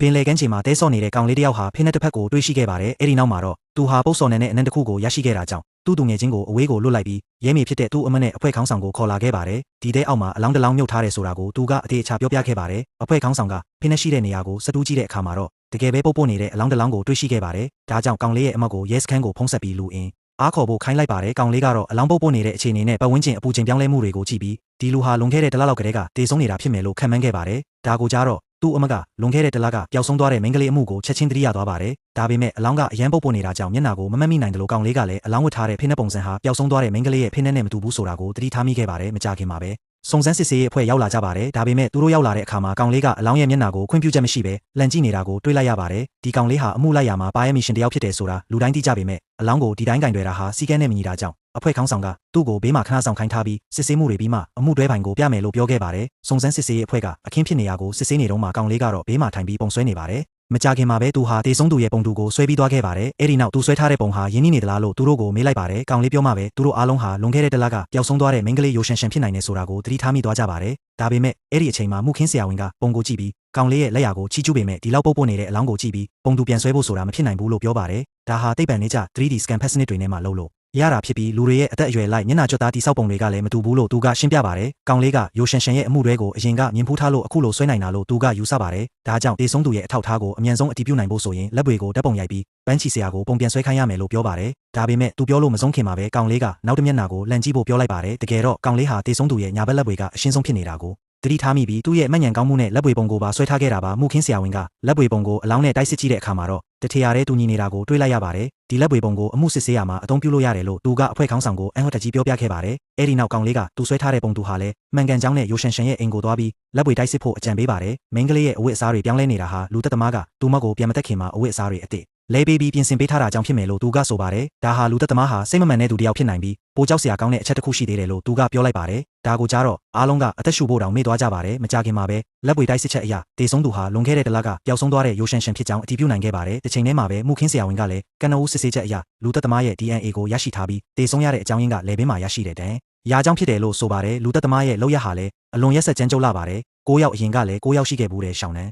ပင်လေကမ်းခြေမှာတဲဆော့နေတဲ့ကောင်လေးတယောက်ဟာဖိနှက်တစ်ဖက်ကိုတွေးရှိခဲ့ပါတယ်အဲ့ဒီနောက်မှာတော့သူဟာပုတ်စော်နယ်နဲ့အနံတစ်ခုကိုရရှိခဲ့တာကြောင့်သူ့သူငယ်ချင်းကိုအဝေးကိုလွတ်လိုက်ပြီးရဲမေဖြစ်တဲ့သူ့အမနဲ့အဖွဲ့ခေါင်းဆောင်ကိုခေါ်လာခဲ့ပါတယ်ဒီတဲအောက်မှာအလောင်းတစ်လောင်းမြုပ်ထားတယ်ဆိုတာကိုသူကအသေးအချာပြောပြခဲ့ပါတယ်အဖွဲ့ခေါင်းဆောင်ကဖိနှက်ရှိတဲ့နေရာကိုစတူးကြည့်တဲ့အခါမှာတော့တကယ်ပဲပုတ်ပို့နေတဲ့အလောင်းတစ်လောင်းကိုတွေးရှိခဲ့ပါတယ်ဒါကြောင့်ကောင်လေးရဲ့အမောက်ကိုရဲစခန်းကိုဖုံးဆက်ပြီးလူအင်းအားခေါ်ဖို့ခိုင်းလိုက်ပါတယ်ကောင်လေးကတော့အလောင်းပုတ်ပို့နေတဲ့အခြေအနေနဲ့ပတ်ဝန်းကျင်အပူချိန်ပြောင်းလဲမှုတွေကိုကြည့်ပြီးဒီလူဟာလွန်ခဲ့တဲ့တစ်လလောက်ကတည်းကတေဆုံးနေတာဖြစ်မယ်လို့ခန့်မှန်းခဲ့ပါတယ်ဒါကိုကြားတော့သူ့အမကလွန်ခဲ့တဲ့တစ်လကပျောက်ဆုံးသွားတဲ့မိန်းကလေးအမှုကိုချက်ချင်းသတိရသွားပါတယ်ဒါပေမဲ့အလောင်းကအရန်ပုတ်ပို့နေတာကြောင့်မျက်နှာကိုမမှတ်မိနိုင်တယ်လို့ကောင်လေးကလည်းအလောင်းဝတ်ထားတဲ့ဖိနှက်ပုံစံဟာပျောက်ဆုံးသွားတဲ့မိန်းကလေးရဲ့ဖိနှက်နဲ့မတူဘူးဆိုတာကိုသတိထားမိခဲ့ပါတယ်မကြခင်မှာပဲစုံစမ်းစစ်ဆေးရေးအဖွဲ့ရောက်လာကြပါတယ်ဒါပေမဲ့သူတို့ရောက်လာတဲ့အခါမှာကောင်လေးကအလောင်းရဲ့မျက်နှာကိုခွင့်ပြုချက်မရှိဘဲလန့်ကြည့်နေတာကိုတွေးလိုက်ရပါတယ်ဒီကောင်လေးဟာအမှုလိုက်ရာမှာပါရမီရှင်တယောက်ဖြစ်တယ်ဆိုတာလူတိုင်းသိကြပေမဲ့အလောင်းကိုဒီတိုင်းကင်တွယ်တာဟာစီကဲနဲ့မညီတာကြောင့်အဖွဲ့ခေါင်းဆောင်ကသူ့ကိုဘေးမှာခဏဆောင်ခိုင်းထားပြီးစစ်ဆေးမှုတွေပြီးမှအမှုတွဲပိုင်ကိုပြမယ်လို့ပြောခဲ့ပါတယ်စုံစမ်းစစ်ဆေးရေးအဖွဲ့ကအခင်းဖြစ်နေရာကိုစစ်ဆေးနေတော့မှကောင်လေးကတော့ဘေးမှာထိုင်ပြီးပုံဆွဲနေပါတယ်မကြခင်မှာပဲသူဟာတေဆုံးသူရဲ့ပုံတူကိုဆွဲပြီးသွားခဲ့ပါတယ်အဲ့ဒီနောက်သူဆွဲထားတဲ့ပုံဟာရင်းနှီးနေသလားလို့သူတို့ကိုမေးလိုက်ပါတယ်ကောင်လေးပြောမှပဲသူတို့အားလုံးဟာလွန်ခဲ့တဲ့တစ်လကပျောက်ဆုံးသွားတဲ့မိန်းကလေးရိုရှန်ရှန်ဖြစ်နိုင်တယ်ဆိုတာကိုသတိထားမိသွားကြပါတယ်ဒါပေမဲ့အဲ့ဒီအချိန်မှာမှုခင်းဆရာဝန်ကပုံကိုကြည့်ပြီးကောင်လေးရဲ့လက်ရာကိုချီးကျူးပေမဲ့ဒီလောက်ပုတ်ပို့နေတဲ့အလောင်းကိုကြည့်ပြီးပုံတူပြန်ဆွဲဖို့ဆိုတာမဖြစ်နိုင်ဘူးလို့ပြောပါတယ်ဒါဟာသိပ္ပံနည်းကျ 3D scan ဖက်စနစ်တွေနဲ့မှလုပ်လို့ရတာဖြစ်ပြီးလူတွေရဲ့အသက်အရွယ်လိုက်မျက်နှာကြွသားတိဆောက်ပုံတွေကလည်းမတူဘူးလို့သူကရှင်းပြပါတယ်။ကောင်လေးကရိုရှန်ရှန်ရဲ့အမှုတွေကိုအရင်ကမြင်ဖူးထားလို့အခုလိုဆွဲနိုင်တာလို့သူကယူဆပါတယ်။ဒါကြောင့်တေဆုံးသူရဲ့အထောက်အထားကိုအမြန်ဆုံးအတည်ပြုနိုင်ဖို့ဆိုရင်လက်တွေကိုဓာတ်ပုံရိုက်ပြီးပန်းချီဆရာကိုပုံပြန်ဆွဲခိုင်းရမယ်လို့ပြောပါတယ်။ဒါပေမဲ့သူပြောလို့မဆုံးခင်မှာပဲကောင်လေးကနောက်တစ်မျက်နှာကိုလှန်ကြည့်ဖို့ပြောလိုက်ပါတယ်။တကယ်တော့ကောင်လေးဟာတေဆုံးသူရဲ့ညာဘက်လက်တွေကအရှင်းဆုံးဖြစ်နေတာကိုတတိထားမိပြီးသူ့ရဲ့မှတ်ဉဏ်ကောင်းမှုနဲ့လက်ပွေပုံကိုပါဆွဲထားခဲ့တာပါမှုခင်းဆရာဝန်ကလက်ပွေပုံကိုအလောင်းနဲ့တိုက်စစ်ကြည့်တဲ့အခါမှာတော့တထေရတဲ့တူညီနေတာကိုတွေးလိုက်ရပါတယ်ဒီလက်ပွေပုံကိုအမှုစစ်ဆေးရမှာအသုံးပြုလို့ရတယ်လို့သူကအဖွဲ့ခေါင်းဆောင်ကိုအန်ဟော့တကြီးပြောပြခဲ့ပါတယ်အဲ့ဒီနောက်ကောင်လေးကသူဆွဲထားတဲ့ပုံတူဟာလည်းမှန်ကန်ကြောင်းနဲ့ရိုရှန်ရှန်ရဲ့အိမ်ကိုသွားပြီးလက်ပွေတိုက်စစ်ဖို့အကြံပေးပါတယ်မိန်းကလေးရဲ့အဝတ်အစားတွေပြောင်းလဲနေတာဟာလူသက်သမားကသူ့မောက်ကိုပြန်မတက်ခင်မှာအဝတ်အစားတွေအစ်စ်လဲပေးပြီးပြင်ဆင်ပေးထားတာကြောင့်ဖြစ်မယ်လို့သူကဆိုပါတယ်ဒါဟာလူသက်သမားဟာစိတ်မမှန်တဲ့သူတစ်ယောက်ဖြစ်နိုင်ပြီးပိုကြောက်စရာကောင်းတဲ့အချက်တစ်ခုရှိသေးတယ်လို့သူကပြောလိုက်ပါတယ်ဒါကိုကြားတော့အားလုံးကအသက်ရှူဖို့တောင်မေ့သွားကြပါတယ်မကြခင်မှာပဲလက်ပွေတိုက်စစ်ချက်အရာတေဆုံးသူဟာလွန်ခဲ့တဲ့တစ်လကပျောက်ဆုံးသွားတဲ့ရိုရှန်ရှန်ဖြစ်ကြောင်းအတည်ပြုနိုင်ခဲ့ပါတယ်တစ်ချိန်တည်းမှာပဲမှုခင်းဆရာဝန်ကလည်းကနဦးစစ်ဆေးချက်အရာလူသက်သမားရဲ့ DNA ကိုရရှိထားပြီးတေဆုံးရတဲ့အကြောင်းရင်းကလယ်ပင်မှာရရှိတဲ့တန်းရာကြောင့်ဖြစ်တယ်လို့ဆိုပါတယ်လူသက်သမားရဲ့လောက်ရဟာလည်းအလွန်ရက်ဆက်ကြမ်းကြုတ်လာပါတယ်9ယောက်အရင်ကလည်း9ယောက်ရှိခဲ့ဘူးတဲ့ရှောင်းနန်း